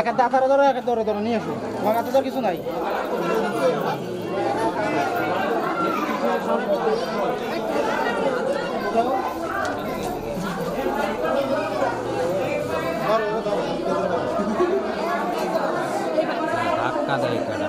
এক দাঁতারে ধরো, এক ধরে ধরো নিয়ে এসো। তোমার কাছে তো কিছু নাই। ধাক্কা দেয় কারা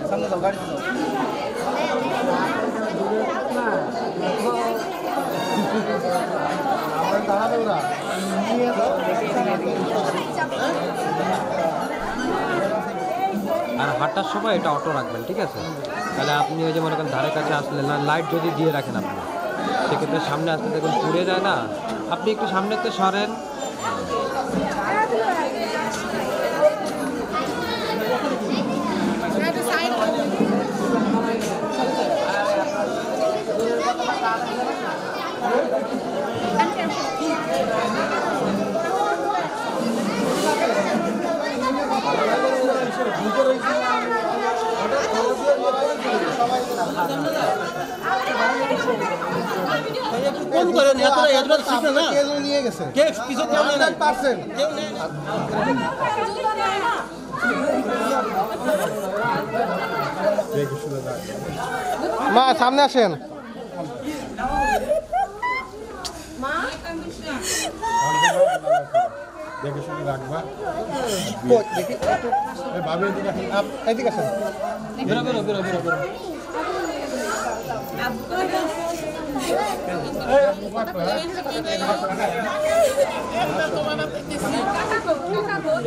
সামনে যাও গাড়ি দাঁড়াবে ওরা। আর হাঁটার সময় এটা অটো রাখবেন, ঠিক আছে? তাহলে আপনি ওই যে মনে করেন ধারে কাছে আসলেন না, লাইট যদি দিয়ে রাখেন আপনি, সেক্ষেত্রে সামনে আসতে দেখুন পুড়ে যায় না। আপনি একটু সামনেতে সরেন। কোন করেন এতটা এতটা ঠিক না কে নিয়ে গেছে? কে কিছু কেউ না 100% কেউ নেই মা সামনে আসেন। দেখে শুনে রাখবা। দেখি ভাবে এদিকে আসেন। বেরো বেরো বেরো বেরো বেরো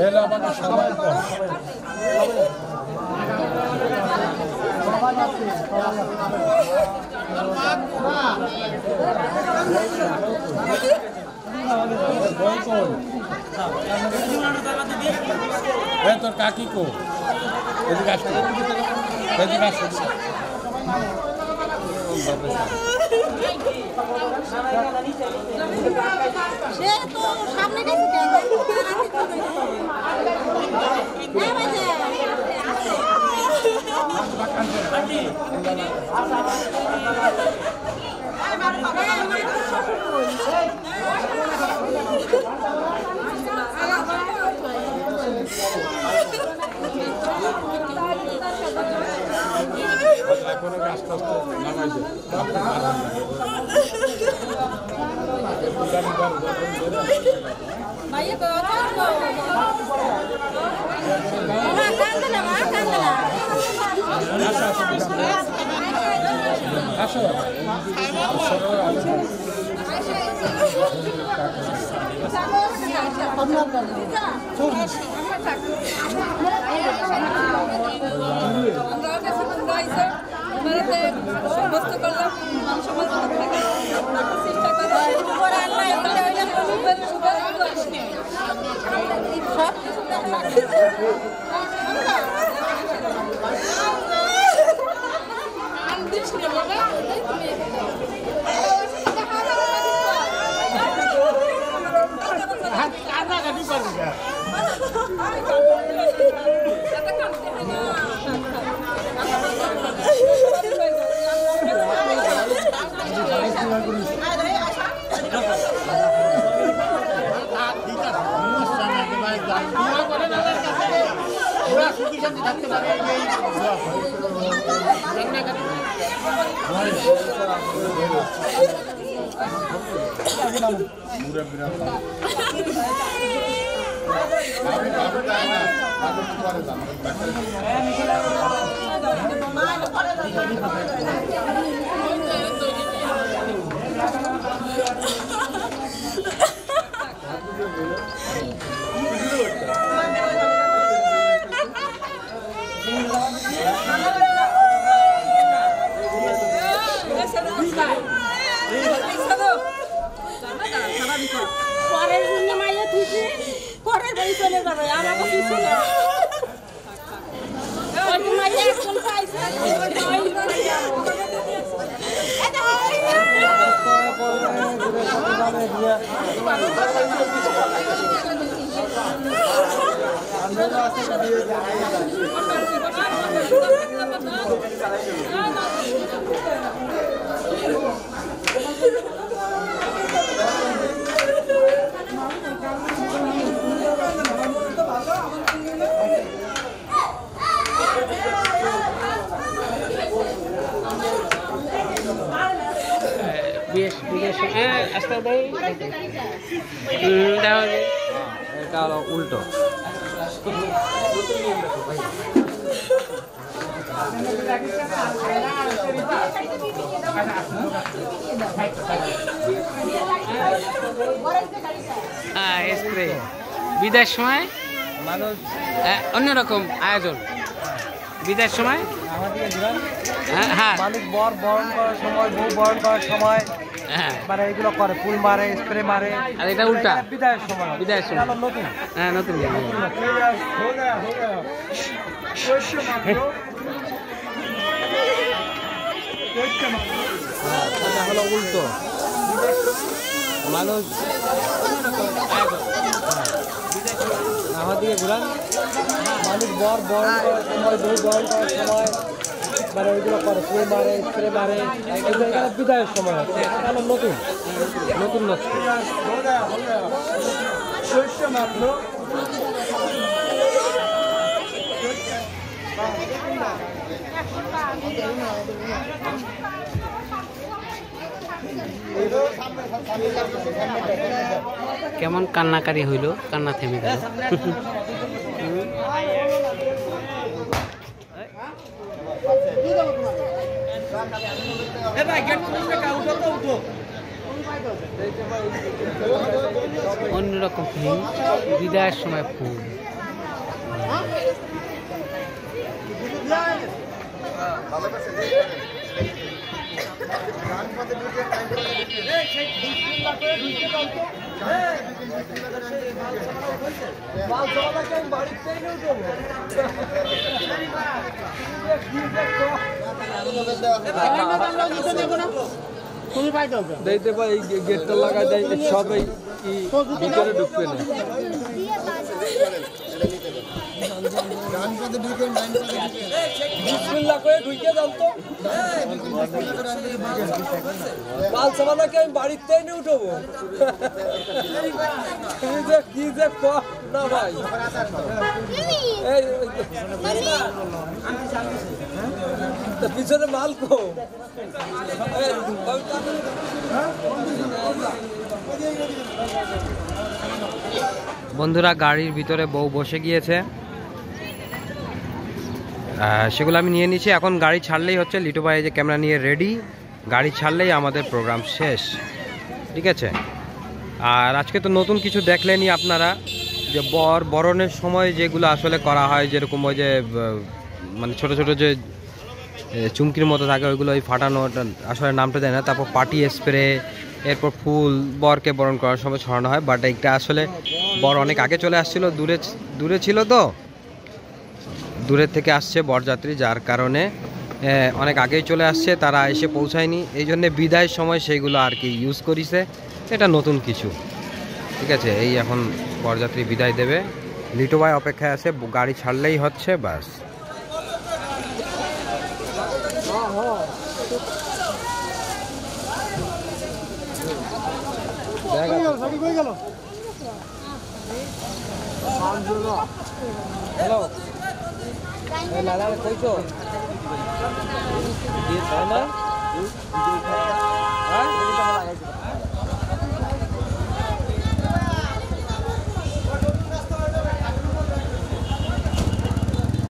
এলো আমাকে সবাই তোর কাকি কো এদিকে আসো এদিকে আসো সে তো সামনে গেছে কেন এখনো আস্তে আস্তে নামাইছে ভাইয়া তো মা কান্দে না আসো সমস্ত করলাম সমাজ চেষ্টা পরের জন্য মাইয়া থুইছে পরের বাড়ি চলে যাবে আমার কাছে ছিল ওই মাইয়া এখন পাইছে পরে এটা হলো উল্টো। স্প্রে বিদায়ের সময় মানুষ অন্যরকম আয়োজন বিদায়ের সময় হ্যাঁ মালিক বর বরণ করার সময়, বউ বরণ করার সময় হ্যাঁ মানে এগুলো করে, ফুল মারে, স্প্রে মারে। আর এটা উল্টা বিদায়ের সময়, বিদায়ের সময়। এটা নতুন। হ্যাঁ নতুন এটা হলো উল্টো। মানুষ আমার দিকে ঘুরান। মালিক বর বরণ করার সময়, বউ বরণ করার সময় মানে ওইগুলো করে, ফুল মারে, স্প্রে মারে। এটা বিদায়ের সময় হচ্ছে। এটা হলো নতুন নতুন নকশা। কেমন কান্নাকারি হইল, কান্না থেমে গেল। অন্যরকম ফিল্ম বিদায়ের সময় ফুল। দেখতে পাই গেটটা লাগা যায়, সবাই ভিতরে ঢুকবে না। বিসমিল্লাহ করে ঢুকে যান তো। মাল সামানাকে আমি বাড়িতেই নিয়ে উঠবো। কি যে না ভাই, পিছনে মাল কো। বন্ধুরা, গাড়ির ভিতরে বউ বসে গিয়েছে, সেগুলো আমি নিয়ে নিয়েছি। এখন গাড়ি ছাড়লেই হচ্ছে, লিটু ভাই যে ক্যামেরা নিয়ে রেডি, গাড়ি ছাড়লেই আমাদের প্রোগ্রাম শেষ। ঠিক আছে। আর আজকে তো নতুন কিছু দেখলেনই আপনারা, যে বরণের সময় যেগুলো আসলে করা হয়, যেরকম ওই যে মানে ছোট ছোট যে চুমকির মতো থাকে, ওইগুলো ওই ফাটানো, আসলে নামটা দেয় না। তারপর পার্টি স্প্রে, এরপর ফুল বরকে বরণ করার সময় ছড়ানো হয়। বাট এটা আসলে বর অনেক আগে চলে আসছিল, দূরে ছিল তো, দূরের থেকে আসছে বরযাত্রী, যার কারণে অনেক আগেই চলে আসছে, তারা এসে পৌঁছায়নি, এই জন্যে বিদায়ের সময় সেইগুলো আর কি ইউজ করিছে। এটা নতুন কিছু। ঠিক আছে। এই এখন বরযাত্রী বিদায় দেবে, লিটু ভাই অপেক্ষায় আছে, গাড়ি ছাড়লেই হচ্ছে, বাস। হ্যালো লালা কইছো?